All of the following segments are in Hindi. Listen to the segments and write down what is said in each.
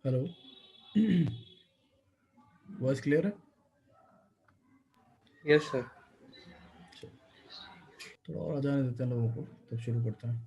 हेलो। वॉइस क्लियर है? Yes sir. थोड़ा और आ जाने देते हैं लोगों को, तब शुरू करते हैं।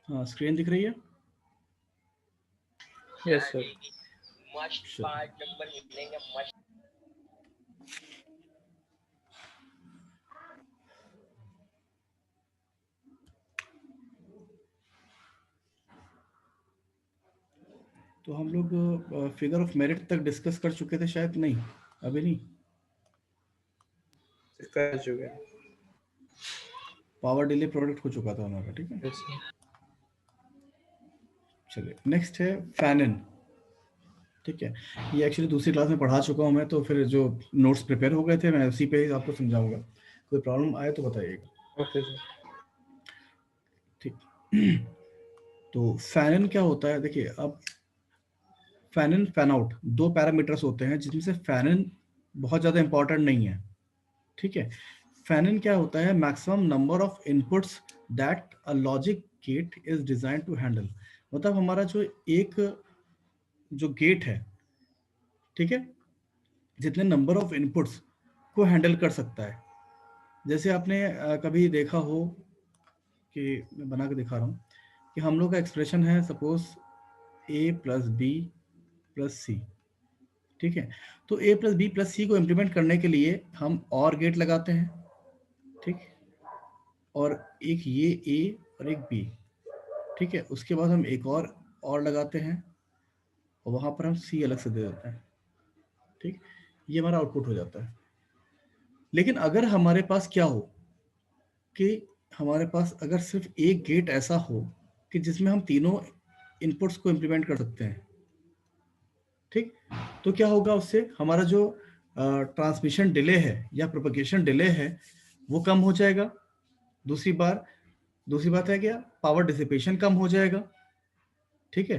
हाँ, स्क्रीन दिख रही है? Yes sir. तो हम लोग फिगर ऑफ मेरिट तक डिस्कस कर चुके थे शायद, नहीं अभी नहीं। कर चुके हैं। पावर डिले प्रोडक्ट हो चुका था हमारा, ठीक है। Yes sir. चलिए, नेक्स्ट है फैनन। ठीक है, ये एक्चुअली दूसरी क्लास में पढ़ा चुका हूँ मैं, तो फिर जो नोट्स प्रिपेयर हो गए थे मैं उसी पे ही आपको समझाऊंगा। कोई प्रॉब्लम आए तो बताइएगा। Okay sir. ठीक। तो फैनन क्या होता है, देखिए अब फैन इन फैन आउट दो पैरामीटर्स होते हैं, जिसमें से फैन इन बहुत ज़्यादा इंपॉर्टेंट नहीं है। ठीक है, फैन इन क्या होता है, maximum number of inputs that a logic gate is design to handle. मतलब हमारा जो एक जो गेट है, ठीक है, जितने नंबर ऑफ इनपुट्स को हैंडल कर सकता है। जैसे आपने कभी देखा हो कि मैं बना के दिखा रहा हूँ कि हम लोग का एक्सप्रेशन है suppose a plus B plus C. ठीक है, तो a plus B plus C को इम्प्लीमेंट करने के लिए हम और गेट लगाते हैं। ठीक, और एक ये a और एक b। ठीक है, उसके बाद हम एक और लगाते हैं, और वहाँ पर हम c अलग से दे देते हैं। ठीक, ये हमारा आउटपुट हो जाता है। लेकिन अगर हमारे पास क्या हो कि हमारे पास अगर सिर्फ एक गेट ऐसा हो कि जिसमें हम तीनों इनपुट्स को इम्प्लीमेंट कर सकते हैं, ठीक, तो क्या होगा, उससे हमारा जो ट्रांसमिशन डिले है या प्रोपगेशन डिले है वो कम हो जाएगा। दूसरी बात है क्या, पावर डिसिपेशन कम हो जाएगा। ठीक है,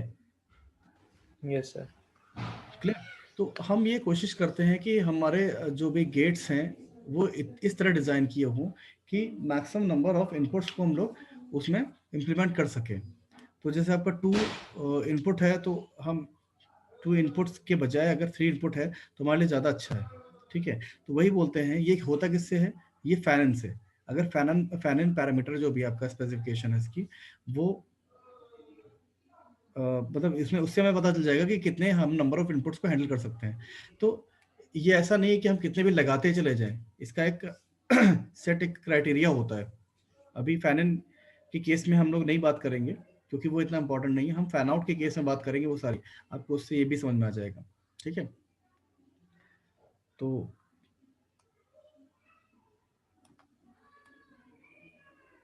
यस सर। क्लियर। तो हम ये कोशिश करते हैं कि हमारे जो भी गेट्स हैं वो इस तरह डिज़ाइन किए हों कि मैक्सिमम नंबर ऑफ इनपुट्स को हम लोग उसमें इम्प्लीमेंट कर सकें। तो जैसे आपका 2 इनपुट है, तो हम 2 इनपुट्स के बजाय अगर 3 इनपुट है तो हमारे लिए ज़्यादा अच्छा है। ठीक है, तो वही बोलते हैं, ये होता किससे है, ये फैनन से। अगर फैनन पैरामीटर जो भी आपका स्पेसिफिकेशन है इसकी, वो मतलब इसमें उससे हमें पता चल जाएगा कि कितने हम नंबर ऑफ इनपुट्स को हैंडल कर सकते हैं। तो ये ऐसा नहीं है कि हम कितने भी लगाते चले जाएं, इसका एक सेट एक क्राइटेरिया होता है। अभी फैनन के केस में हम लोग नहीं बात करेंगे क्योंकि वो इतना इंपॉर्टेंट नहीं है, हम फैन आउट के केस में बात करेंगे, वो सारी आपको उससे ये भी समझ में आ जाएगा। ठीक है, तो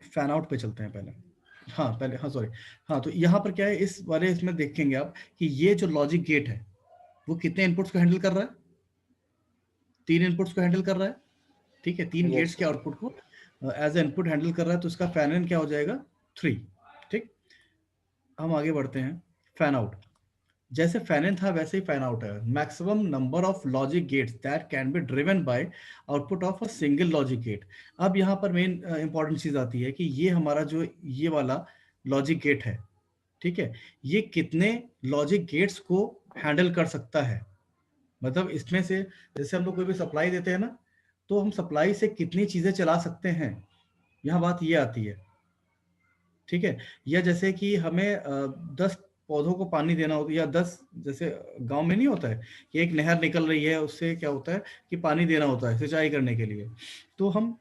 फैन आउट पे चलते हैं पहले। हाँ सॉरी। हाँ, तो यहाँ पर क्या है, इस वाले इसमें देखेंगे आप कि ये जो लॉजिक गेट है वो कितने इनपुट्स को हैंडल कर रहा है, 3 इनपुट्स को हैंडल कर रहा है। ठीक है, 3 गेट्स यस के सर। आउटपुट को एज ए इनपुट हैंडल कर रहा है, तो इसका फैन इन क्या हो जाएगा, 3। ठीक, हम आगे बढ़ते हैं। फैन आउट, जैसे फैन इन था वैसे ही फैन आउट है। Maximum number of logic gates that can be driven by output of a single logic gate. अब यहाँ पर मेन इंपॉर्टेंट चीज आती है कि ये हमारा जो ये वाला लॉजिक गेट है, ठीक है, ये कितने लॉजिक गेट्स को हैंडल कर सकता है। मतलब इसमें से जैसे हम लोग कोई भी सप्लाई देते हैं ना, तो हम सप्लाई से कितनी चीजें चला सकते हैं, यहाँ बात ये आती है। ठीक है, या जैसे कि हमें 10 पौधों को पानी देना होता है, या 10, जैसे गांव में नहीं होता है कि एक नहर निकल रही है, उससे क्या होता है कि पानी देना होता है सिंचाई करने के लिए। तो हम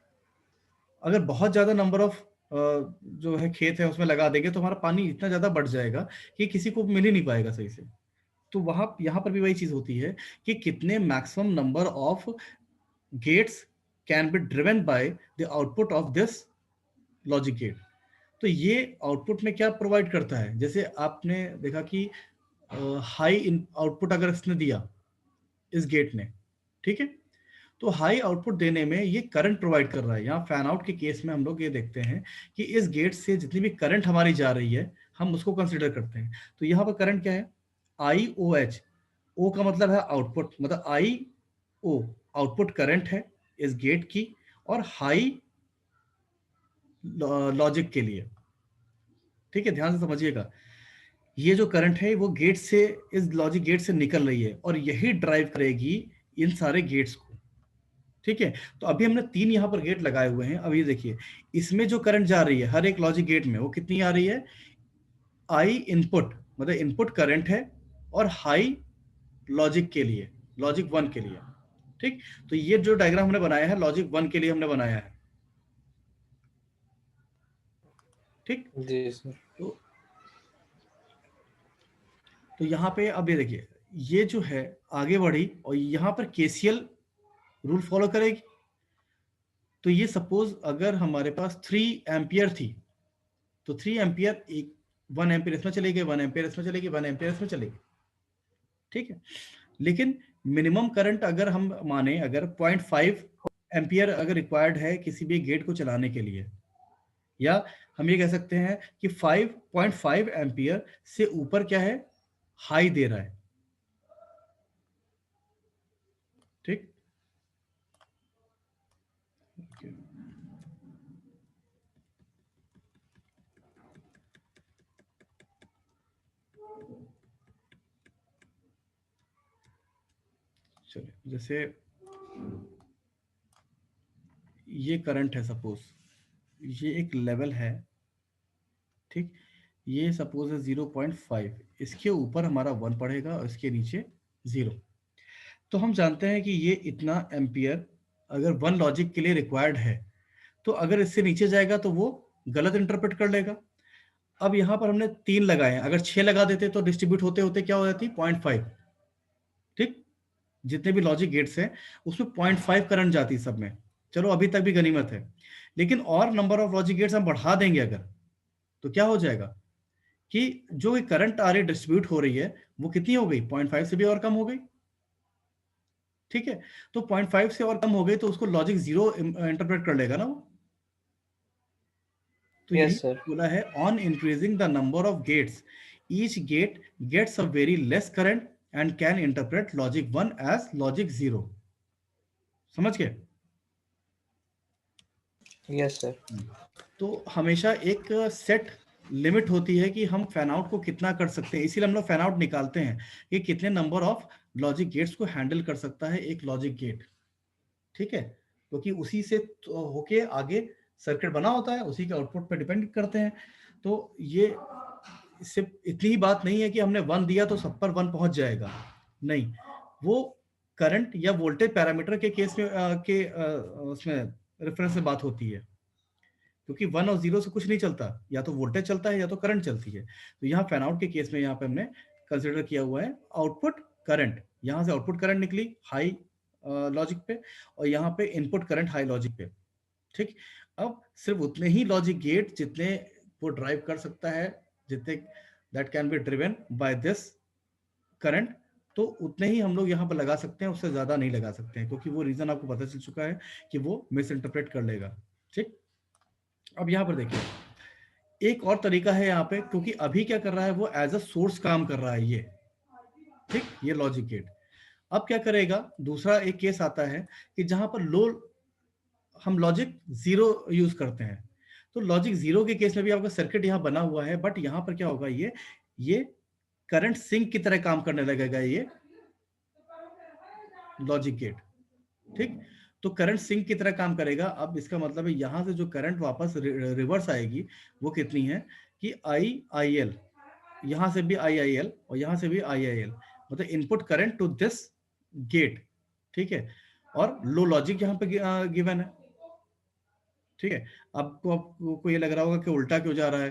अगर बहुत ज़्यादा नंबर ऑफ जो है खेत है उसमें लगा देंगे तो हमारा पानी इतना ज़्यादा बढ़ जाएगा कि किसी को मिल ही नहीं पाएगा सही से। तो वहाँ यहाँ पर भी वही चीज़ होती है कि कितने maximum number of gates can be driven by the output of this logic gate. तो ये आउटपुट में क्या प्रोवाइड करता है, जैसे आपने देखा कि हाई आउटपुट अगर इसने दिया इस गेट ने, ठीक है, तो हाई आउटपुट देने में ये करंट प्रोवाइड कर रहा है। यहाँ फैन आउट के केस में हम लोग ये देखते हैं कि इस गेट से जितनी भी करंट हमारी जा रही है हम उसको कंसिडर करते हैं। तो यहाँ पर करंट क्या है, आई ओ एच, ओ का मतलब है आउटपुट, मतलब आई ओ आउटपुट करंट है इस गेट की, और हाई लॉजिक के लिए। ठीक है, ध्यान से समझिएगा, ये जो करंट है वो गेट से, इस लॉजिक गेट से निकल रही है और यही ड्राइव करेगी इन सारे गेट्स को। ठीक है, तो अभी हमने 3 यहाँ पर गेट लगाए हुए हैं। अभी देखिए इसमें जो करंट जा रही है हर एक लॉजिक गेट में वो कितनी आ रही है, आई इनपुट मतलब इनपुट करंट है, और हाई लॉजिक के लिए, लॉजिक 1 के लिए। ठीक, तो ये जो डायग्राम हमने बनाया है लॉजिक 1 के लिए हमने बनाया है। ठीक, जी सर। तो यहाँ पे अब ये देखिए ये जो है आगे बढ़ी और यहाँ पर केसीएल रूल फॉलो करेगी। तो ये सपोज अगर हमारे पास 3 एम्पियर थी, तो 3 एम्पियर, एक 1 एम्पियर इसमें चलेगी, 1 एम्पियर इसमें चलेगी, 1 एम्पियर इसमें चलेगी। ठीक है, लेकिन मिनिमम करंट अगर हम माने, अगर 0.5 एम्पियर अगर रिक्वायर्ड है किसी भी गेट को चलाने के लिए, या हम ये कह सकते हैं कि 5.5 एम्पियर से ऊपर क्या है, हाई दे रहा है। ठीक, चलिए जैसे ये करंट है, सपोज ये एक लेवल है। ठीक, ये सपोज है 0.5, इसके ऊपर हमारा 1 पड़ेगा और इसके नीचे 0। तो हम जानते हैं कि ये इतना एम्पियर अगर 1 लॉजिक के लिए रिक्वायर्ड है, तो अगर इससे नीचे जाएगा तो वो गलत इंटरप्रेट कर लेगा। अब यहाँ पर हमने 3 लगाए हैं, अगर 6 लगा देते तो डिस्ट्रीब्यूट होते होते क्या हो जाती, 0.5। ठीक, जितने भी लॉजिक गेट्स हैं उसमें 0.5 करंट जाती सब में। चलो अभी तक भी गनीमत है, लेकिन और नंबर ऑफ लॉजिक गेट्स हम बढ़ा देंगे अगर, तो क्या हो जाएगा कि जो करंट आ रही डिस्ट्रीब्यूट हो रही है वो कितनी हो गई, 0.5 से भी और कम हो गई। ठीक है, तो 0.5 से और कम हो गई तो उसको लॉजिक 0 इंटरप्रेट कर लेगा ना वो। तो यही यस सर। बोला है, on increasing the number of gates each gate gets a very less current and can interpret logic 1 as logic 0। समझ गए? Yes sir. तो हमेशा एक सेट लिमिट होती है कि हम फैन आउट को कितना कर सकते हैं, इसीलिए हम लोग फैन आउट निकालते हैं कि कितने नंबर ऑफ लॉजिक गेट्स को हैंडल कर सकता है एक लॉजिक गेट। ठीक है, क्योंकि उसी से तो होके आगे सर्किट बना होता है, उसी के आउटपुट पे डिपेंड करते हैं। तो ये सिर्फ इतनी ही बात नहीं है कि हमने 1 दिया तो सब पर 1 पहुंच जाएगा, नहीं, वो करंट या वोल्टेज पैरामीटर के केस में उसमें रेफरेंस से बात होती है, क्योंकि 1 और 0 से कुछ नहीं चलता, या तो वोल्टेज चलता है या तो करंट चलती है। तो यहाँ फैन आउट के केस में यहाँ पे हमने कंसिडर किया हुआ है आउटपुट करंट, यहाँ से आउटपुट करंट निकली हाई लॉजिक पे, और यहाँ पे इनपुट करंट हाई लॉजिक पे। ठीक, अब सिर्फ उतने ही लॉजिक गेट जितने वो ड्राइव कर सकता है, जितने that can be driven by this current, तो उतने ही हम लोग यहाँ पर लगा सकते हैं, उससे ज्यादा नहीं लगा सकते हैं, क्योंकि वो रीजन आपको पता चल चुका है कि वो मिस इंटरप्रेट कर लेगा। ठीक, अब यहाँ पर देखिए एक और तरीका है यहाँ पे, क्योंकि अभी क्या कर रहा है वो एज अ सोर्स काम कर रहा है ये। ठीक, ये लॉजिक गेट अब क्या करेगा, दूसरा एक केस आता है कि जहां पर लो हम लॉजिक 0 यूज करते हैं। तो लॉजिक 0 के केस में भी आपका सर्किट यहाँ बना हुआ है, बट यहाँ पर क्या होगा, ये करंट सिंक की तरह काम करने लगेगा ये लॉजिक गेट। ठीक, तो करंट सिंक की तरह काम करेगा। अब इसका मतलब है यहां से जो करंट वापस रिवर्स आएगी वो कितनी है कि आई आई एल, यहां से भी IIL और यहां से भी IIL, मतलब input current to this gate, ठीक है। और लो लॉजिक यहाँ पे गिवन है, ठीक है। आपको ये लग रहा होगा कि उल्टा क्यों जा रहा है,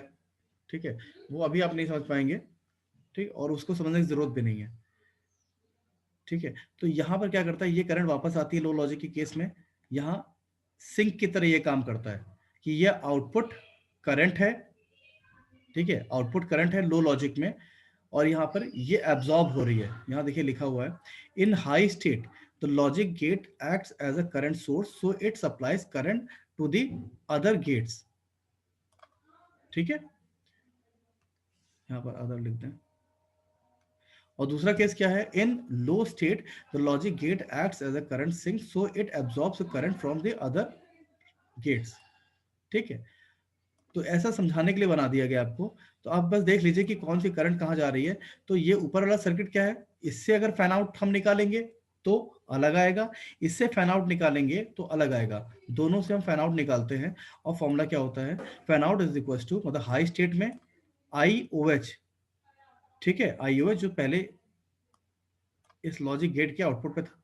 ठीक है, वो अभी आप नहीं समझ पाएंगे, ठीक, और उसको समझने की जरूरत भी नहीं है, ठीक है। तो यहाँ पर क्या करता है, ये करंट वापस आती है लो लॉजिक के केस में, यहाँ सिंक की तरह ये काम करता है कि ये आउटपुट करंट है, ठीक है, आउटपुट करंट है लो लॉजिक में, और यहाँ पर ये एब्जॉर्ब हो रही है। यहाँ देखिए लिखा हुआ है, in high state the logic gate acts as a current source, so it supplies current to the other gates, ठीक है, यहाँ पर अदर लिख दें। और दूसरा केस क्या है, in low state the logic gate acts as a current sink, so it absorbs current from the other gates, ठीक है। तो ऐसा समझाने के लिए बना दिया गया आपको। तो आप बस देख लीजिए कि कौन सी करंट कहाँ जा रही है। तो ये ऊपर वाला सर्किट क्या है, इससे अगर फैन आउट हम निकालेंगे तो अलग आएगा, इससे फैन आउट निकालेंगे तो अलग आएगा, दोनों से हम फैन आउट निकालते हैं। और फॉर्मूला क्या होता है, fan out is equal to, मतलब हाई स्टेट में IOH, ठीक है, IOH जो पहले इस लॉजिक गेट के आउटपुट पे था,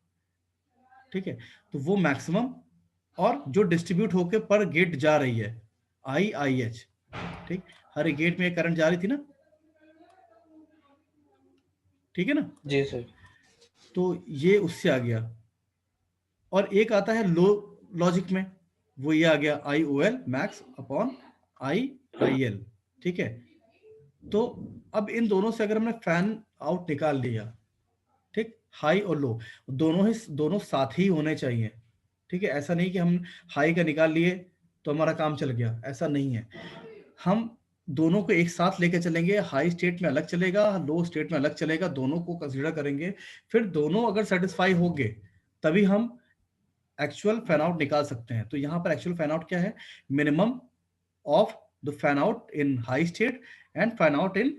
ठीक है, तो वो मैक्सिमम, और जो डिस्ट्रीब्यूट होकर पर गेट जा रही है IIH, ठीक, हर एक गेट में एक करंट जा रही थी ना, ठीक है ना। जी सर। तो ये उससे आ गया। और एक आता है लो लॉजिक में, वो ये आ गया IOL मैक्स अपॉन IIL, ठीक है। तो अब इन दोनों से अगर हमने फैन आउट निकाल लिया, ठीक, हाई और लो दोनों साथ ही होने चाहिए, ठीक है। ऐसा नहीं कि हम हाई का निकाल लिए तो हमारा काम चल गया, ऐसा नहीं है। हम दोनों को एक साथ लेके चलेंगे, हाई स्टेट में अलग चलेगा, लो स्टेट में अलग चलेगा, दोनों को कंसीडर करेंगे। फिर दोनों अगर सेटिस्फाई होंगे तभी हम एक्चुअल फैन आउट निकाल सकते हैं। तो यहाँ पर एक्चुअल फैन आउट क्या है, minimum of the fan out in high state and fan out in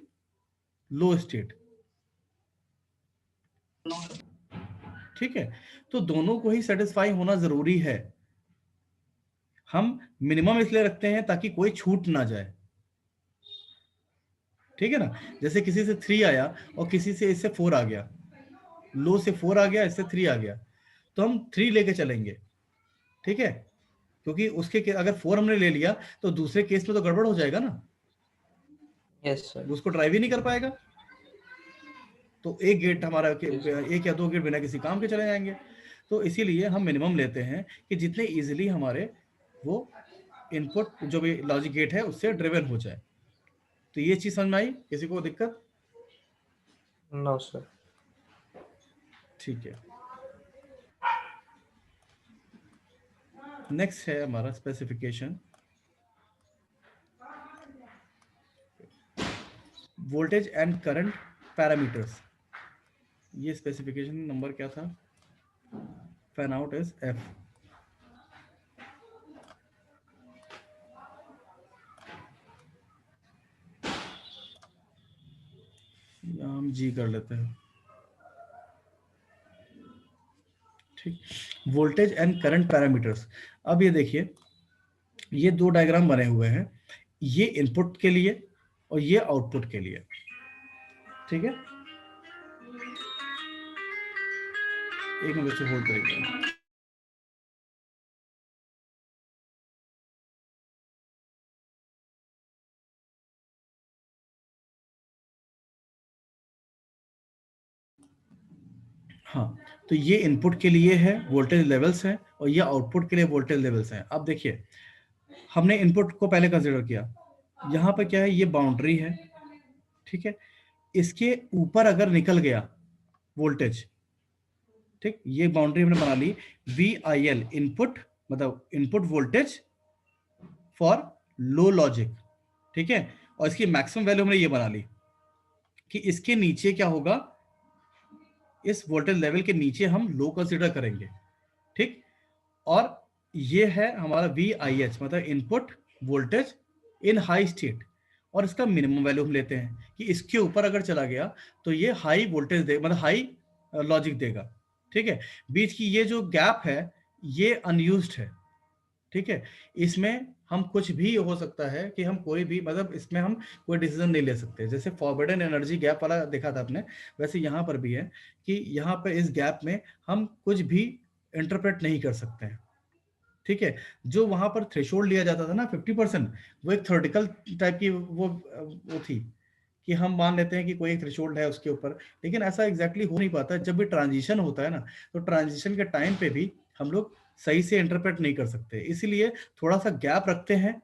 low state, ठीक है। तो दोनों को ही सेटिस्फाई होना जरूरी है। हम मिनिमम इसलिए रखते हैं ताकि कोई छूट ना जाए, ठीक है ना। जैसे किसी से 3 आया और किसी से इससे 4 आ गया, लो से 4 आ गया, इससे 3 आ गया, तो हम 3 लेके चलेंगे, ठीक है। क्योंकि अगर 4 हमने ले लिया तो दूसरे केस में तो गड़बड़ हो जाएगा ना, यस सर। उसको ड्राइव ही नहीं कर पाएगा। तो एक गेट हमारा जी सर। एक या दो गेट बिना किसी काम के चले जाएंगे। तो इसीलिए हम मिनिमम लेते हैं कि जितने इजीली हमारे वो इनपुट जो भी लॉजिक गेट है उससे ड्रिवन हो जाए। तो ये चीज समझ में आई, किसी को दिक्कत? No sir. ठीक है। नेक्स्ट है हमारा specification, voltage and current parameters. ये स्पेसिफिकेशन नंबर क्या था, फैन आउट इज F। यहाँ हम G कर लेते हैं, ठीक। Voltage and current parameters. अब ये देखिए, ये दो डायग्राम बने हुए हैं, ये इनपुट के लिए और ये आउटपुट के लिए, ठीक है। एक मिनट से होल्ड करेंगे। हाँ, तो ये इनपुट के लिए है, वोल्टेज लेवल्स हैं, और ये आउटपुट के लिए वोल्टेज लेवल्स हैं। अब देखिए, हमने इनपुट को पहले कंसिडर किया, यहाँ पर क्या है, ये बाउंड्री है, ठीक है। इसके ऊपर अगर निकल गया वोल्टेज, ठीक, ये बाउंड्री हमने बना ली, VIL इनपुट, मतलब input voltage for low logic, ठीक है। और इसकी मैक्सिमम वैल्यू हमने ये बना ली कि इसके नीचे क्या होगा, इस वोल्टेज लेवल के नीचे हम लो कंसीडर करेंगे, ठीक। और ये है हमारा VIH, मतलब इनपुट वोल्टेज इन हाई स्टेट, और इसका मिनिमम वैल्यू हम लेते हैं कि इसके ऊपर अगर चला गया तो ये हाई वोल्टेज दे, मतलब हाई लॉजिक देगा, ठीक है। बीच की ये जो गैप है ये अनयूज्ड है, ठीक है, इसमें हम कुछ भी हो सकता है कि हम कोई भी, मतलब इसमें हम कोई डिसीजन नहीं ले सकते। जैसे फॉरबिडन एनर्जी गैप वाला देखा था आपने, वैसे यहाँ पर भी है कि यहाँ पर इस गैप में हम कुछ भी इंटरप्रेट नहीं कर सकते हैं। ठीक है, जो वहां पर थ्रेशोल्ड लिया जाता था ना 50%, वो एक थ्योरेटिकल टाइप की वो थी कि हम मान लेते हैं कि कोई एक थ्रेशोल्ड है उसके ऊपर, लेकिन ऐसा एग्जैक्टली हो नहीं पाता। जब भी ट्रांजिशन होता है ना, तो ट्रांजिशन के टाइम पे भी हम लोग सही से इंटरप्रेट नहीं कर सकते, इसीलिए थोड़ा सा गैप रखते हैं,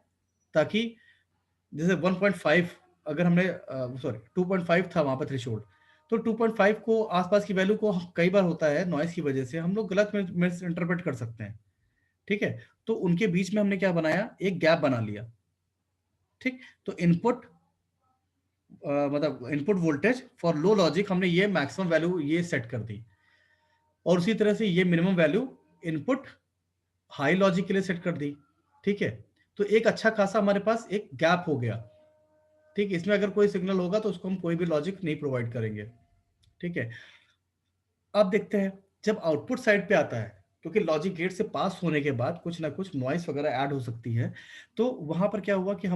ताकि जैसे 1.5 अगर हमने, सॉरी 2.5 था वहां पर थ्रेशोल्ड, तो 2.5 को आसपास की वैल्यू को कई बार होता है नॉइस की वजह से हम लोग गलत मिस इंटरप्रेट कर सकते हैं। ठीक है, तो उनके बीच में हमने क्या बनाया, एक गैप बना लिया। ठीक, तो इनपुट मतलब input voltage for low logic हमने ये मैक्सिमम वैल्यू ये सेट कर दी, और उसी तरह से ये minimum value input high logic के लिए सेट कर दी। ठीक है, तो एक अच्छा खासा हमारे पास एक गैप हो गया। ठीक, इसमें अगर कोई सिग्नल होगा तो उसको हम कोई भी लॉजिक नहीं प्रोवाइड करेंगे। ठीक है, अब देखते हैं जब आउटपुट साइड पे आता है, क्योंकि लॉजिक गेट से पास होने के बाद कुछ ना कुछ नॉइस वगैरह ऐड हो सकती है, तो वहां पर क्या हुआ कि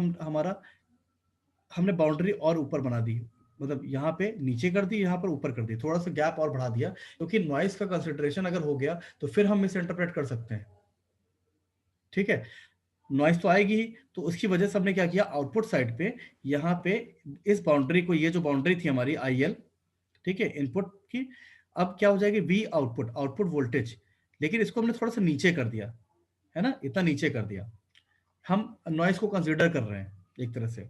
हमने बाउंड्री और ऊपर बना दी, मतलब यहाँ पे नीचे कर दी, यहाँ पर ऊपर कर दी, थोड़ा सा गैप और बढ़ा दिया, क्योंकि नॉइस का कंसिडरेशन अगर हो गया तो फिर हम मिस इंटरप्रेट कर सकते हैं। ठीक है, नॉइस तो आएगी ही, तो उसकी वजह से हमने क्या किया, आउटपुट साइड पे यहाँ पे इस बाउंड्री को, ये जो बाउंड्री थी हमारी आई एल, ठीक है, इनपुट की, अब क्या हो जाएगी वी आउटपुट, आउटपुट वोल्टेज, लेकिन इसको हमने थोड़ा सा नीचे कर दिया, है ना, इतना नीचे कर दिया, हम नॉइस को कंसिडर कर रहे हैं एक तरह से।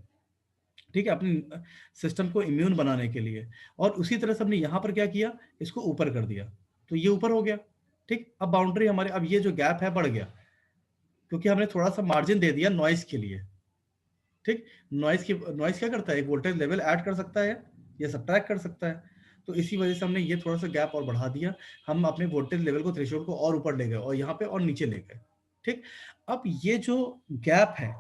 ठीक है, अपने सिस्टम को इम्यून बनाने के लिए, और उसी तरह से हमने यहाँ पर क्या किया, इसको ऊपर कर दिया, तो ये ऊपर हो गया। ठीक, अब बाउंड्री हमारे, अब ये जो गैप है बढ़ गया, क्योंकि हमने थोड़ा सा मार्जिन दे दिया नॉइस के लिए। ठीक, नॉइस क्या करता है, एक वोल्टेज लेवल ऐड कर सकता है या सब्ट्रैक्ट कर सकता है, तो इसी वजह से हमने ये थोड़ा सा गैप और बढ़ा दिया, हम अपने वोल्टेज लेवल को, थ्रेशोल्ड को और ऊपर ले गए और यहाँ पे और नीचे ले गए। ठीक, अब ये जो गैप है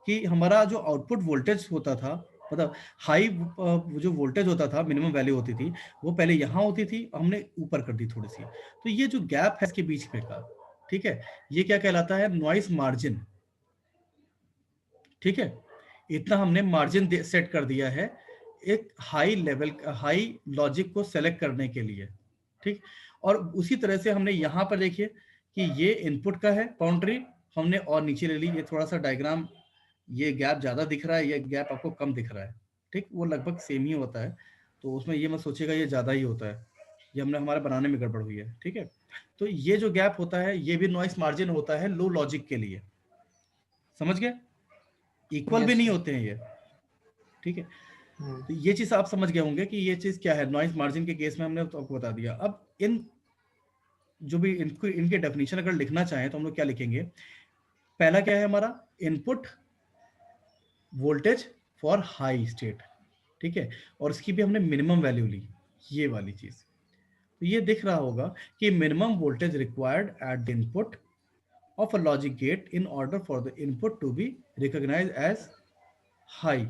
कि हमारा जो आउटपुट वोल्टेज होता था, मतलब हाई जो वोल्टेज होता था, मिनिमम वैल्यू होती थी, वो पहले यहाँ होती थी, हमने ऊपर कर दी थोड़ी सी, तो ये जो गैप है इसके बीच में का, ठीक है, ये क्या कहलाता है, नॉइस मार्जिन। ठीक है, इतना हमने मार्जिन सेट कर दिया है एक हाई लेवल, हाई लॉजिक को सेलेक्ट करने के लिए। ठीक, और उसी तरह से हमने यहाँ पर देखिए कि ये इनपुट का है बाउंड्री, हमने और नीचे ले ली, ये थोड़ा सा डायग्राम, ये गैप ज्यादा दिख रहा है, ये गैप आपको कम दिख रहा है। ठीक, वो लगभग सेम ही होता है, तो उसमें ये मत सोचिएगा ये ज्यादा ही होता है, ये हमने हमारे बनाने में गड़बड़ हुई है। ठीक है, तो ये जो गैप होता है ये भी नॉइस मार्जिन होता है लो लॉजिक के लिए, समझ गए, इक्वल भी यस नहीं सर। होते हैं ये। ठीक है, तो ये चीज आप समझ गए होंगे कि ये चीज क्या है, नॉइस मार्जिन के केस में हमने तो आपको बता दिया। अब इन जो भी इनको इनके डेफिनेशन अगर लिखना चाहें तो हम लोग क्या लिखेंगे, पहला क्या है हमारा, input voltage for high state. ठीक है, और इसकी भी हमने मिनिमम वैल्यू ली, ये वाली चीज, तो ये दिख रहा होगा कि minimum voltage required at the input of a logic gate in order for the input to be recognise as high.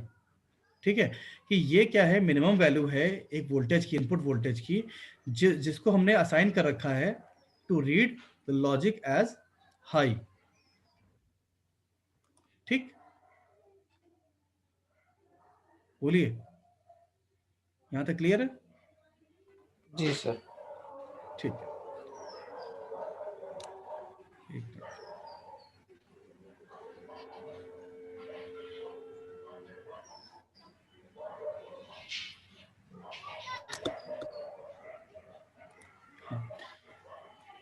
ठीक है, कि ये क्या है, मिनिमम वैल्यू है एक वोल्टेज की, इनपुट वोल्टेज की, जिसको हमने असाइन कर रखा है to read the logic as high. ठीक, बोलिए, यहां तक क्लियर है? जी सर। ठीक है, एक मिनट। हाँ,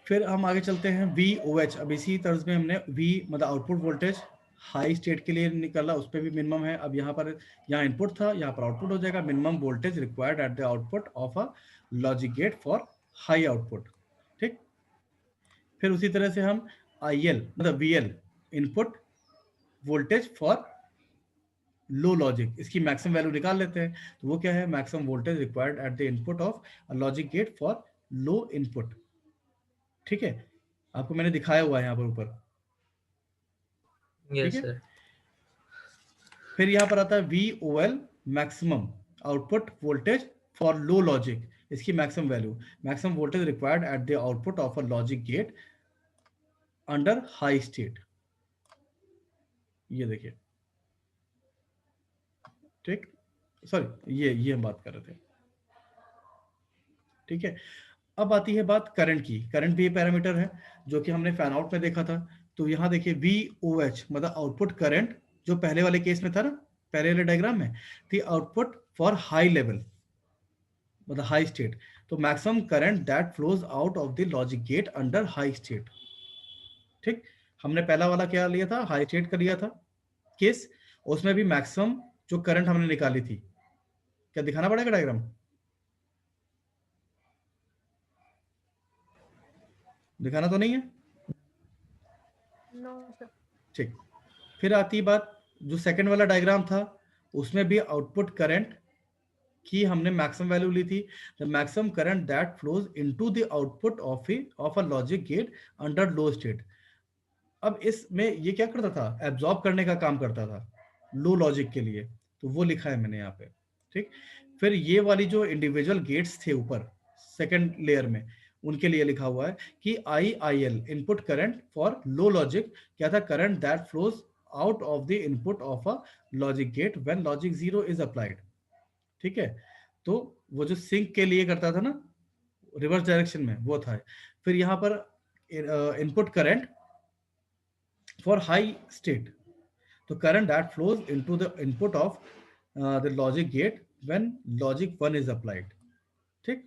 फिर हम आगे चलते हैं वी ओ एच। अब इसी तर्ज में हमने वी मतलब आउटपुट वोल्टेज हाई स्टेट के लिए निकाला, उस पर भी मिनिमम है। अब यहाँ पर, यहाँ इनपुट था, यहाँ पर आउटपुट हो जाएगा, minimum voltage required at the output of a logic get for high output. ठीक, फिर उसी तरह से हम आई एल मतलब V L, input voltage for low logic, इसकी मैक्सिमम वैल्यू निकाल लेते हैं, तो वो क्या है, maximum voltage required at the input of a logic get for low input. ठीक है, आपको मैंने दिखाया हुआ है यहाँ पर ऊपर। ठीक यस है, सर। फिर यहाँ पर आता है V O L, maximum output voltage for low logic, इसकी maximum value, maximum voltage required at the output of a logic gate under high state. ये देखिए, ठीक, सॉरी ये हम बात कर रहे थे, ठीक है। अब आती है बात करंट की। करंट भी पैरामीटर है जो कि हमने फैन आउट में देखा था। तो यहाँ देखिए वी ओ एच मतलब आउटपुट करंट, जो पहले वाले केस में था ना, पहले वाले डायग्राम में थी, आउटपुट फॉर हाई लेवल मतलब हाई स्टेट। तो maximum current that flows out of the logic gate under high state, ठीक। हमने पहला वाला क्या लिया था, हाई स्टेट का लिया था केस, उसमें भी मैक्सिमम जो करंट हमने निकाली थी, क्या दिखाना पड़ेगा डायग्राम, दिखाना तो नहीं है, नो सर। ठीक। फिर आती बात, जो सेकंड वाला डायग्राम था उसमें भी आउटपुट करंट की हमने मैक्सिमम वैल्यू ली थी, the maximum current that flows into the output of a logic gate under low state. अब इसमें ये क्या करता था, एब्जॉर्ब करने का काम करता था लो लॉजिक के लिए, तो वो लिखा है मैंने यहाँ पे, ठीक। फिर ये वाली जो इंडिविजुअल गेट्स थे ऊपर सेकंड लेयर में, उनके लिए लिखा हुआ है कि I I L input current for low logic, क्या था, current that flows out of the input of a logic gate when logic zero is applied, ठीक है। तो वो जो सिंक के लिए करता था ना रिवर्स डायरेक्शन में, वो था। फिर यहाँ पर input current for high state, तो current that flows into the input of the logic gate when logic 1 is applied, ठीक।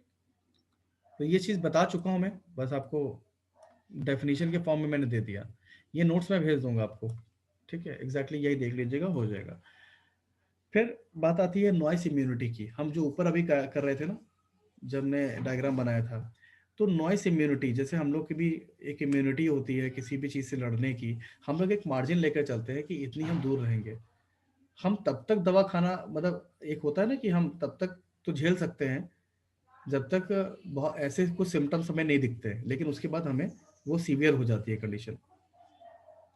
तो ये चीज बता चुका हूं मैं, बस आपको डेफिनेशन के फॉर्म में मैंने दे दिया, ये नोट्स में भेज दूंगा आपको, ठीक है, एग्जैक्टली यही देख लीजिएगा, हो जाएगा। फिर बात आती है नॉइस इम्यूनिटी की, हम जो ऊपर अभी कर रहे थे ना जब ने डायग्राम बनाया था। तो नॉइस इम्यूनिटी, जैसे हम लोग की भी एक इम्यूनिटी होती है किसी भी चीज़ से लड़ने की, हम लोग एक मार्जिन लेकर चलते हैं कि इतनी हम दूर रहेंगे, हम तब तक दवा खाना, मतलब एक होता है ना कि हम तब तक तो झेल सकते हैं जब तक बहुत ऐसे कुछ सिम्टम्स हमें नहीं दिखते हैं, लेकिन उसके बाद हमें वो सीवियर हो जाती है कंडीशन,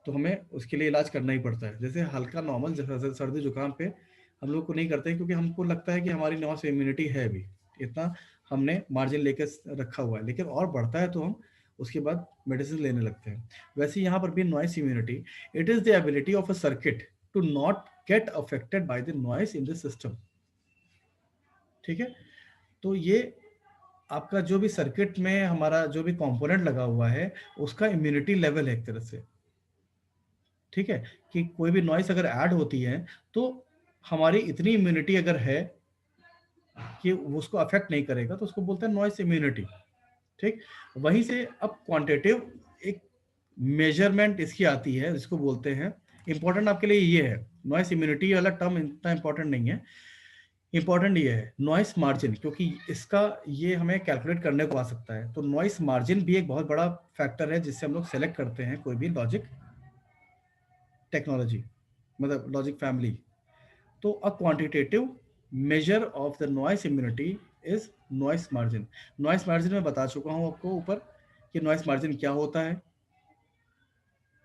तो हमें उसके लिए इलाज करना ही पड़ता है। जैसे हल्का नॉर्मल सर्दी जुकाम पे हम लोग को नहीं करते हैं, क्योंकि हमको लगता है कि हमारी नॉस इम्यूनिटी है अभी, इतना हमने मार्जिन लेके रखा हुआ है, लेकिन और बढ़ता है तो हम उसके बाद मेडिसिन लेने लगते हैं। वैसे यहाँ पर भी noise immunity, it is the ability of a circuit to not get affected by the noise in the system, ठीक है। तो ये आपका जो भी सर्किट में हमारा जो भी कंपोनेंट लगा हुआ है उसका इम्यूनिटी लेवल है एक तरह से, ठीक है। कि कोई भी नॉइस अगर ऐड होती है तो हमारी इतनी इम्यूनिटी अगर है कि वो उसको अफेक्ट नहीं करेगा, तो उसको बोलते हैं नॉइस इम्यूनिटी, ठीक। वहीं से अब क्वांटिटेटिव एक मेजरमेंट इसकी आती है, जिसको बोलते हैं, इंपॉर्टेंट आपके लिए ये है, नॉइस इम्यूनिटी वाला टर्म इतना इंपॉर्टेंट नहीं है, इंपॉर्टेंट ये है नॉइस मार्जिन, क्योंकि इसका ये हमें कैलकुलेट करने को आ सकता है। तो नॉइस मार्जिन भी एक बहुत बड़ा फैक्टर है जिससे हम लोग सेलेक्ट करते हैं कोई भी लॉजिक टेक्नोलॉजी, मतलब लॉजिक फैमिली। तो a quantitative measure of the noise immunity is noise margin. Noise margin में बता चुका हूं आपको ऊपर कि नॉइस मार्जिन क्या होता है,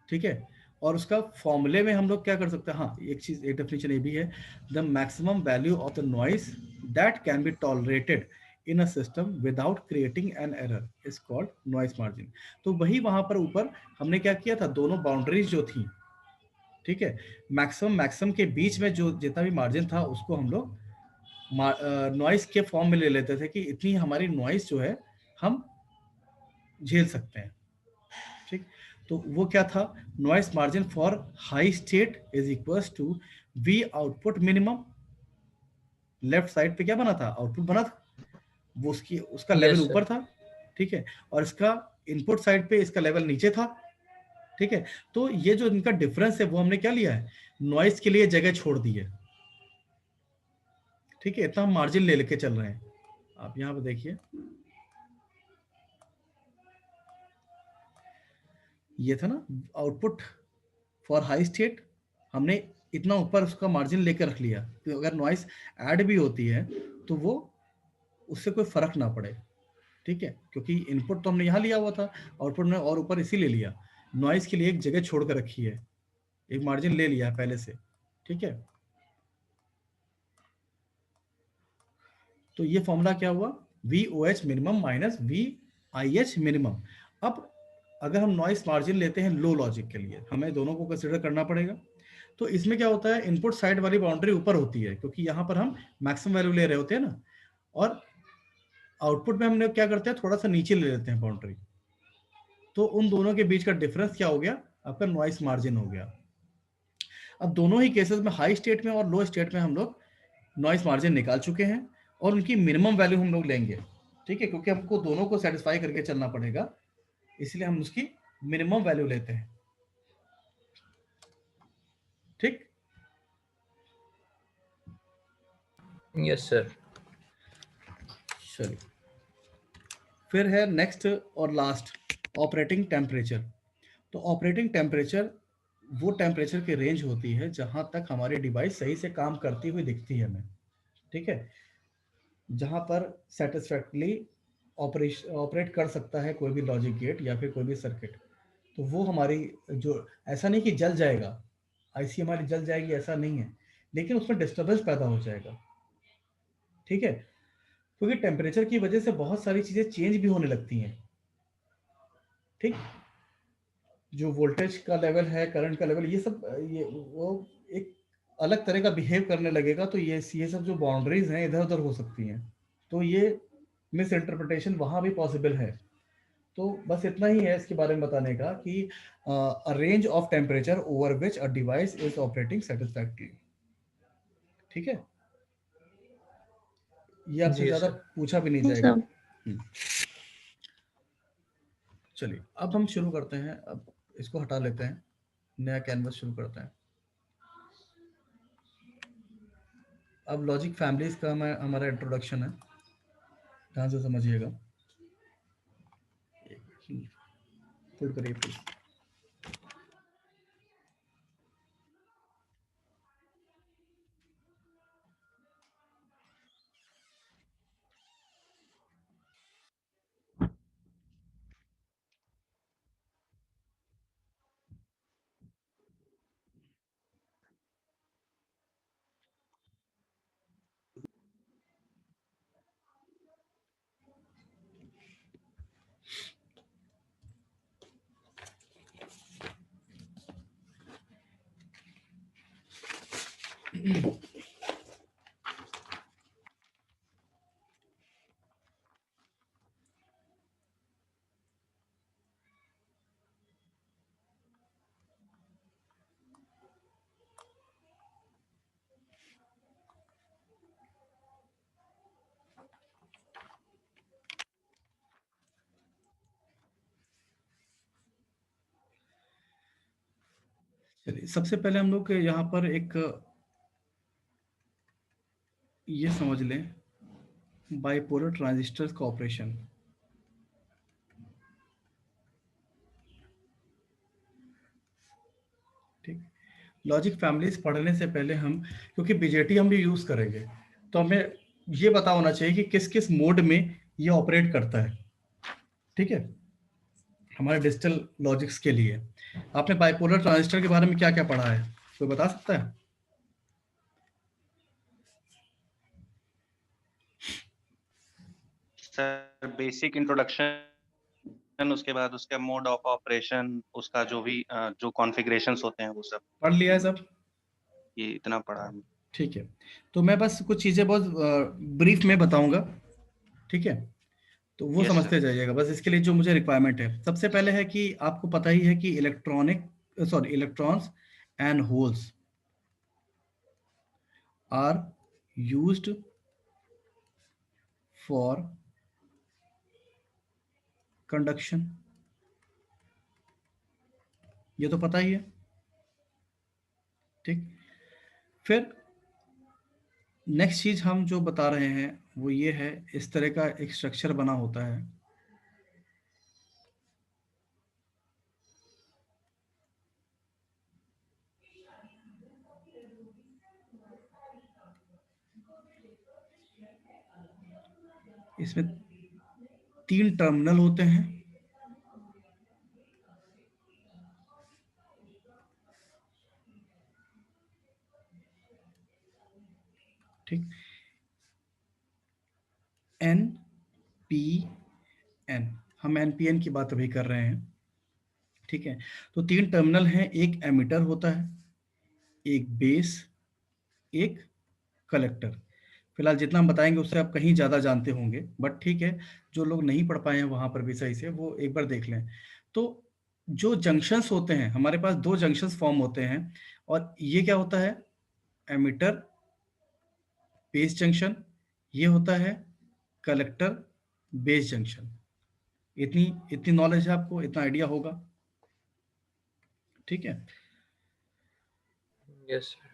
ठीक है। और उसका फॉर्मूले में हम लोग क्या कर सकते हैं, हाँ एक चीज, एक डेफिनेशन ये भी है, the maximum value of the noise that can be tolerated in a system without creating an error is called noise margin. तो वही वहां पर ऊपर हमने क्या किया था, दोनों बाउंड्रीज जो थी, ठीक है, मैक्सिमम मैक्सिमम के बीच में जो जितना भी मार्जिन था उसको हम लोग नॉइस के फॉर्म में ले लेते थे कि इतनी हमारी नॉइस जो है हम झेल सकते हैं, ठीक। तो वो क्या था, noise margin for high state is equals to V output minimum. Left side पे क्या बना था, आउटपुट बना था, वो उसकी उसका लेवल यस ऊपर सर। था, ठीक है, और इसका इनपुट साइड पे इसका लेवल नीचे था, ठीक है। तो ये जो इनका डिफरेंस है वो हमने क्या लिया है, नॉइस के लिए जगह छोड़ दी है, ठीक है। इतना हम मार्जिन ले लेके चल रहे हैं। आप यहाँ पे देखिए, ये था ना आउटपुट फॉर हाई स्टेट, हमने इतना ऊपर उसका मार्जिन लेकर रख लिया कि अगर नॉइस ऐड भी होती है तो वो उससे कोई फर्क ना पड़े, ठीक है, क्योंकि इनपुट तो हमने यहाँ लिया हुआ था, आउटपुट ने और ऊपर इसी ले लिया, नॉइस के लिए एक जगह छोड़ कर रखी है, एक मार्जिन ले लिया है पहले से, ठीक है। तो ये फॉर्मूला क्या हुआ, V O H minimum minus V I H minimum. अब अगर हम नॉइस मार्जिन लेते हैं लो लॉजिक के लिए, हमें दोनों को कंसिडर करना पड़ेगा। तो इसमें क्या होता है, इनपुट साइड वाली बाउंड्री ऊपर होती है क्योंकि यहाँ पर हम मैक्सिमम वैल्यू ले रहे होते हैं ना, और आउटपुट में हमने क्या करते हैं, थोड़ा सा नीचे ले लेते हैं बाउंड्री। तो उन दोनों के बीच का डिफरेंस क्या हो गया, आपका नॉइस मार्जिन हो गया। अब दोनों ही केसेस में, हाई स्टेट में और लो स्टेट में, हम लोग नॉइस मार्जिन निकाल चुके हैं और उनकी मिनिमम वैल्यू हम लोग लेंगे, ठीक है, क्योंकि हमको दोनों को सेटिस्फाई करके चलना पड़ेगा, इसलिए हम उसकी मिनिमम वैल्यू लेते हैं। ठीक, यस सर। चलिए, फिर है नेक्स्ट और लास्ट, ऑपरेटिंग टेम्परेचर। तो ऑपरेटिंग टेम्परेचर वो टेम्परेचर की रेंज होती है जहां तक हमारी डिवाइस सही से काम करती हुई दिखती है हमें, ठीक है, जहां पर सेटिस्फैक्टरली ऑपरेट कर सकता है कोई भी लॉजिक गेट या फिर कोई भी सर्किट। तो वो हमारी, जो, ऐसा नहीं कि जल जाएगा, आईसी हमारी जल जाएगी ऐसा नहीं है, लेकिन उसमें डिस्टर्बेंस पैदा हो जाएगा, ठीक है, क्योंकि टेम्परेचर की वजह से बहुत सारी चीजें चेंज भी होने लगती हैं, ठीक, जो वोल्टेज का लेवल है, करंट का लेवल, ये सब, ये वो एक अलग तरह का बिहेव करने लगेगा, तो ये सब जो बाउंड्रीज हैं इधर उधर हो सकती हैं, तो ये मिस इंटरप्रिटेशन वहां भी पॉसिबल है। तो बस इतना ही है इसके बारे में बताने का कि अ range of temperature over which a device is operating satisfactory, ठीक है, ये आपसे जी ज्यादा सर। पूछा भी नहीं जाएगा। चलिए, अब हम शुरू करते हैं, अब इसको हटा लेते हैं, नया कैनवस शुरू करते हैं। अब लॉजिक फैमिलीज का हमारा इंट्रोडक्शन है, ध्यान से समझिएगा। फुल करिए प्लीज। चलिए, सबसे पहले हम लोग यहाँ पर एक ये समझ लें, बाइपोलर ट्रांजिस्टर का ऑपरेशन, ठीक, लॉजिक फैमिलीज पढ़ने से पहले हम, क्योंकि बीजेटी हम भी यूज करेंगे, तो हमें ये पता होना चाहिए कि किस किस मोड में ये ऑपरेट करता है, ठीक है, हमारे डिजिटल लॉजिक्स के लिए। आपने बाइपोलर ट्रांजिस्टर के बारे में क्या क्या पढ़ा है, कोई बता सकता है? सर बेसिक इंट्रोडक्शन, उसके बाद उसका मोड ऑफ ऑपरेशन, उसका जो भी जो कॉन्फ़िगरेशंस होते हैं वो सब पढ़ लिया है सब? ये इतना पढ़ा है। ठीक है, तो मैं बस कुछ चीज़ें बहुत ब्रीफ में बताऊंगा, ठीक है, तो वो यस सर। समझते जाइएगा, बस इसके लिए जो मुझे रिक्वायरमेंट है, सबसे पहले है कि आपको पता ही है कि electrons and holes are used for conduction, ये तो पता ही है, ठीक। फिर नेक्स्ट चीज हम जो बता रहे हैं वो ये है, इस तरह का एक स्ट्रक्चर बना होता है, इसमें 3 टर्मिनल होते हैं, ठीक, एन पी एन, हम एनपीएन की बात अभी कर रहे हैं, ठीक है, तो 3 टर्मिनल हैं, एक एमिटर होता है, एक बेस, एक कलेक्टर। फिलहाल जितना हम बताएंगे उससे आप कहीं ज़्यादा जानते होंगे, बट ठीक है, जो लोग नहीं पढ़ पाए हैं वहाँ पर भी सही से वो एक बार देख लें। तो जो जंक्शंस होते हैं, हमारे पास दो जंक्शंस फॉर्म होते हैं, और ये क्या होता है, एमिटर बेस जंक्शन, ये होता है कलेक्टर बेस जंक्शन। इतनी इतनी नॉलेज है आपको, इतना आइडिया होगा, ठीक है। Yes sir.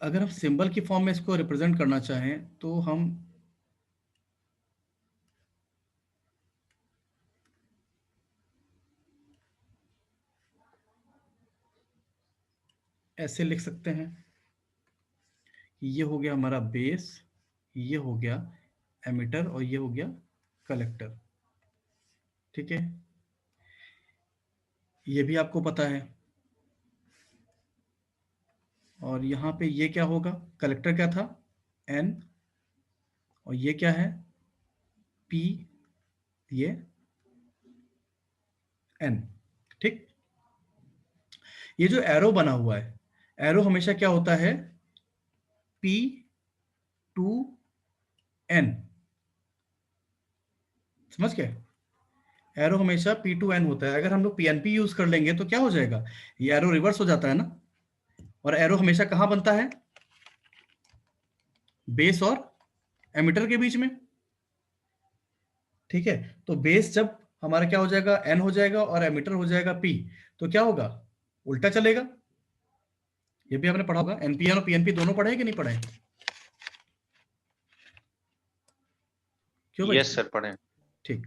अगर हम सिंबल की फॉर्म में इसको रिप्रेजेंट करना चाहें तो हम ऐसे लिख सकते हैं, ये हो गया हमारा बेस, ये हो गया एमिटर, और ये हो गया कलेक्टर, ठीक है। ये भी आपको पता है। और यहाँ पे ये क्या होगा, कलेक्टर क्या था, एन, और ये क्या है, पी, ये एन, ठीक। ये जो एरो बना हुआ है, एरो हमेशा क्या होता है, पी टू एन, समझ गए। एरो हमेशा पी टू एन होता है। अगर हम लोग पीएनपी यूज कर लेंगे तो क्या हो जाएगा, ये एरो रिवर्स हो जाता है ना। और एरो हमेशा कहां बनता है, बेस और एमिटर के बीच में, ठीक है। तो बेस जब हमारा क्या हो जाएगा, एन हो जाएगा, और एमिटर हो जाएगा पी, तो क्या होगा, उल्टा चलेगा। ये भी आपने पढ़ा होगा, एनपीएन और पीएनपी दोनों पढ़े हैं कि नहीं पढ़े, क्यों भाई। यस सर, पढ़े। ठीक।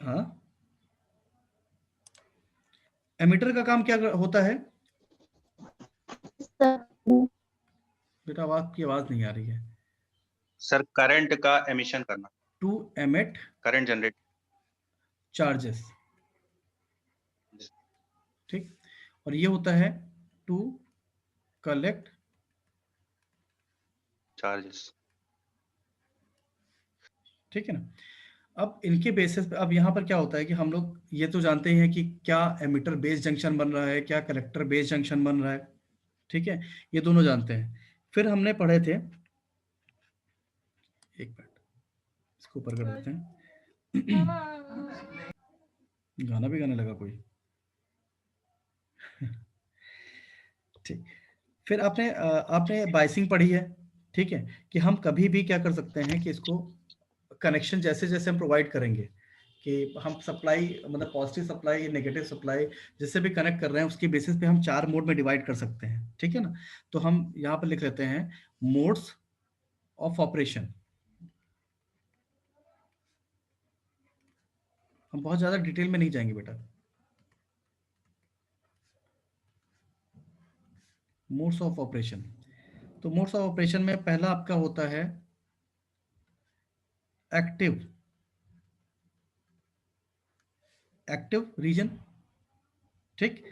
हाँ, एमिटर का काम क्या होता है बेटा, आपकी आवाज नहीं आ रही है। सर करंट का एमिशन करना, to emit current generate. Charges, ठीक। और ये होता है टू कलेक्ट चार्जेस। ठीक है ना। अब इनके बेसिस पे, अब यहाँ पर क्या होता है कि हम लोग ये तो जानते ही हैं कि क्या एमिटर बेस जंक्शन बन रहा है, क्या कलेक्टर बेस जंक्शन बन रहा है, ठीक है, ये दोनों जानते हैं। फिर हमने पढ़े थे, एक मिनट इसको ऊपर कर देते हैं। गाना भी गाने लगा कोई। ठीक। फिर आपने बाइसिंग पढ़ी है, ठीक है, कि हम कभी भी क्या कर सकते हैं कि इसको कनेक्शन जैसे जैसे हम प्रोवाइड करेंगे, कि हम सप्लाई मतलब पॉजिटिव सप्लाई, नेगेटिव सप्लाई जिससे भी कनेक्ट कर रहे हैं उसके बेसिस पे हम 4 मोड में डिवाइड कर सकते हैं, ठीक है ना। तो हम यहाँ पर लिख लेते हैं मोड्स ऑफ ऑपरेशन। हम बहुत ज़्यादा डिटेल में नहीं जाएंगे बेटा। मोड्स ऑफ ऑपरेशन, तो मोड्स ऑफ ऑपरेशन में पहला आपका होता है एक्टिव, एक्टिव रीजन, ठीक।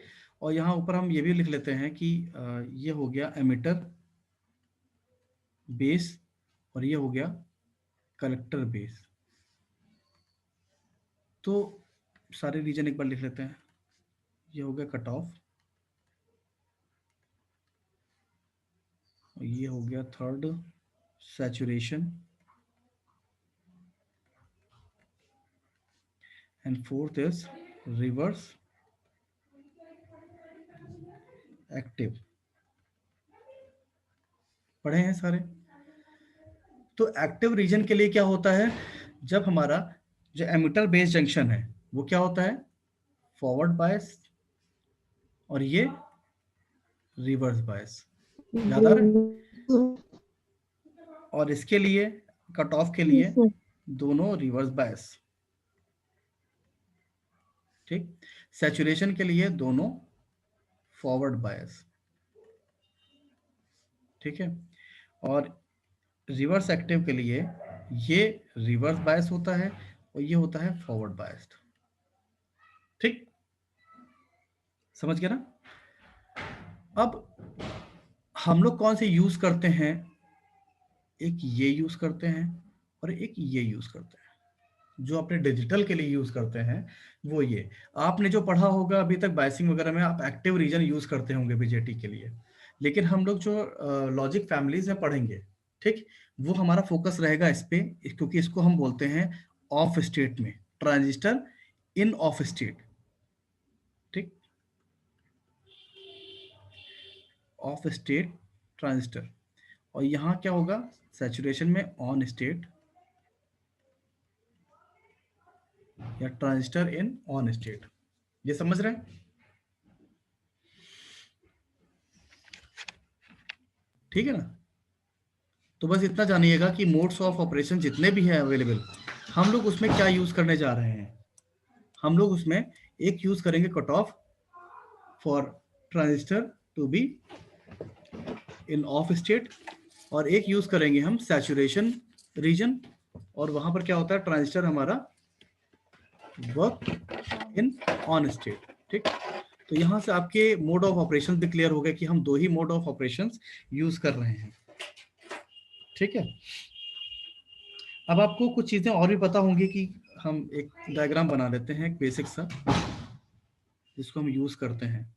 और यहाँ ऊपर हम ये भी लिख लेते हैं कि ये हो गया एमिटर बेस, और ये हो गया कलेक्टर बेस। तो सारे रीजन एक बार लिख लेते हैं। ये हो गया कट ऑफ, और ये हो गया third saturation, and fourth is reverse active. पढ़े हैं सारे। तो एक्टिव रीजन के लिए क्या होता है, जब हमारा जो एमिटर बेस जंक्शन है वो क्या होता है, फॉरवर्ड बायस, और ये रिवर्स बायस, याद आ रहा है। और इसके लिए कट ऑफ के लिए दोनों रिवर्स बायस, ठीक। सैचुरेशन के लिए दोनों फॉरवर्ड बायस, ठीक है। और रिवर्स एक्टिव के लिए ये रिवर्स बायस होता है, और ये होता है फॉरवर्ड बायस्ड, ठीक। समझ गया ना। अब हम लोग कौन से यूज करते हैं, एक ये यूज करते हैं और एक ये यूज करते हैं, जो अपने डिजिटल के लिए यूज करते हैं वो ये। आपने जो पढ़ा होगा अभी तक बायसिंग वगैरह में, आप एक्टिव रीजन यूज करते होंगे बीजेटी के लिए, लेकिन हम लोग जो लॉजिक फैमिलीज में पढ़ेंगे, ठीक, वो हमारा फोकस रहेगा इस पे, क्योंकि इसको हम बोलते हैं ऑफ स्टेट में, ट्रांजिस्टर इन ऑफ स्टेट, ठीक, ऑफ स्टेट ट्रांजिस्टर। और यहाँ क्या होगा, सैचुरेशन में ऑन स्टेट या ट्रांजिस्टर इन ऑन स्टेट। ये समझ रहे हैं? ठीक है ना? तो बस इतना जानिएगा कि मोड्स ऑफ ऑपरेशन जितने भी हैं अवेलेबल, हम लोग उसमें क्या यूज करने जा रहे हैं। हम लोग उसमें एक यूज करेंगे cut off for transistor to be in of state, और एक यूज करेंगे हम सैचुरेशन रीजन, और वहां पर क्या होता है, ट्रांजिस्टर हमारा वर्क इन ऑन स्टेट। ठीक, तो यहां से आपके मोड ऑफ ऑपरेशन भी क्लियर हो गए कि हम दो ही मोड ऑफ ऑपरेशन यूज कर रहे हैं। ठीक है, अब आपको कुछ चीजें और भी पता होंगी कि हम एक डायग्राम बना लेते हैं, एक बेसिक सा, जिसको हम यूज करते हैं।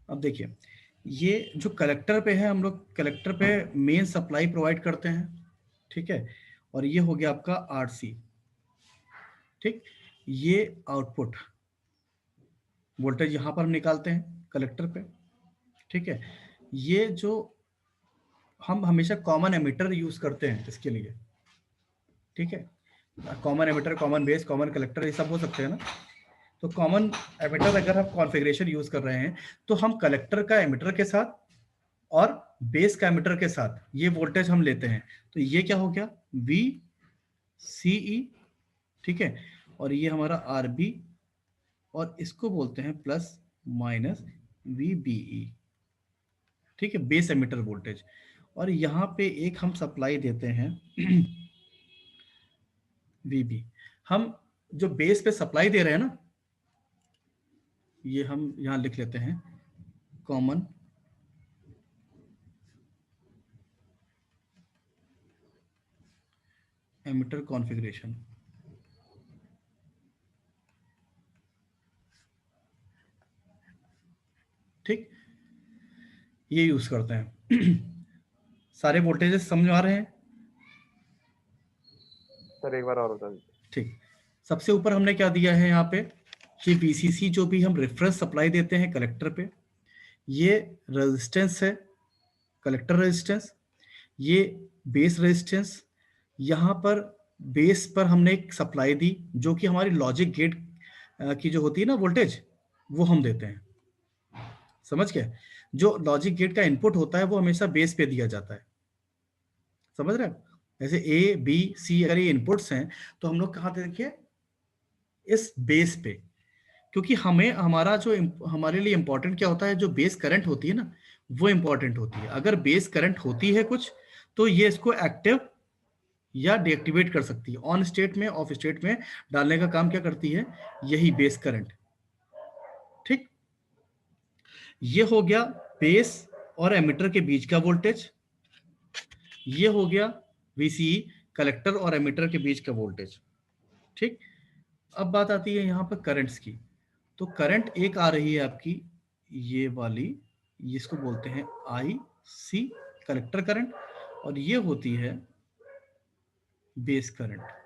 अब देखिए, ये जो कलेक्टर पे है, हम लोग कलेक्टर पे मेन सप्लाई प्रोवाइड करते हैं। ठीक है, और ये हो गया आपका आरसी। ठीक, ये आउटपुट वोल्टेज यहाँ पर हम निकालते हैं कलेक्टर पे। ठीक है, ये जो हम हमेशा कॉमन एमिटर यूज करते हैं इसके लिए। ठीक है, common emitter, common base, common collector, ये सब हो सकते हैं ना। तो कॉमन एमिटर अगर हम कॉन्फ़िगरेशन यूज कर रहे हैं, तो हम कलेक्टर का एमिटर के साथ और बेस का एमिटर के साथ ये वोल्टेज हम लेते हैं। तो ये क्या हो गया, वी सी ई। ठीक है, और ये हमारा आर बी, और इसको बोलते हैं plus minus V B E. ठीक है, बेस एमिटर वोल्टेज। और यहाँ पे एक हम सप्लाई देते हैं वी बी। हम जो बेस पे सप्लाई दे रहे हैं ना, ये हम यहाँ लिख लेते हैं कॉमन एमिटर कॉन्फ़िगरेशन। ठीक, ये यूज करते हैं। सारे वोल्टेजेस समझ में आ रहे हैं? सर एक बार और बता दीजिए। ठीक, सबसे ऊपर हमने क्या दिया है यहाँ पे कि VCC जो भी हम रेफरेंस सप्लाई देते हैं कलेक्टर पे, ये रेजिस्टेंस है, कलेक्टर रेजिस्टेंस, ये बेस रेजिस्टेंस। यहाँ पर बेस पर हमने एक सप्लाई दी जो कि हमारी लॉजिक गेट की जो होती है ना वोल्टेज, वो हम देते हैं। समझ गए? जो लॉजिक गेट का इनपुट होता है वो हमेशा बेस पे दिया जाता है। समझ रहे हैं? जैसे ए बी सी अगर ये इनपुट्स हैं, तो हम लोग कहाँ देखिए, इस बेस पे। क्योंकि हमें हमारा जो हमारे लिए इंपॉर्टेंट क्या होता है, जो बेस करंट होती है ना, वो इंपॉर्टेंट होती है। अगर बेस करंट होती है कुछ, तो ये इसको एक्टिव या डीएक्टिवेट कर सकती है। ऑन स्टेट में, ऑफ स्टेट में डालने का काम क्या करती है, यही बेस करंट। ठीक, ये हो गया बेस और एमिटर के बीच का वोल्टेज। ये हो गया VCE, कलेक्टर और एमिटर के बीच का वोल्टेज। ठीक, अब बात आती है यहाँ पर करंट्स की। तो करंट एक आ रही है आपकी ये वाली, जिसको बोलते हैं IC, कलेक्टर करंट, और ये होती है बेस करंट।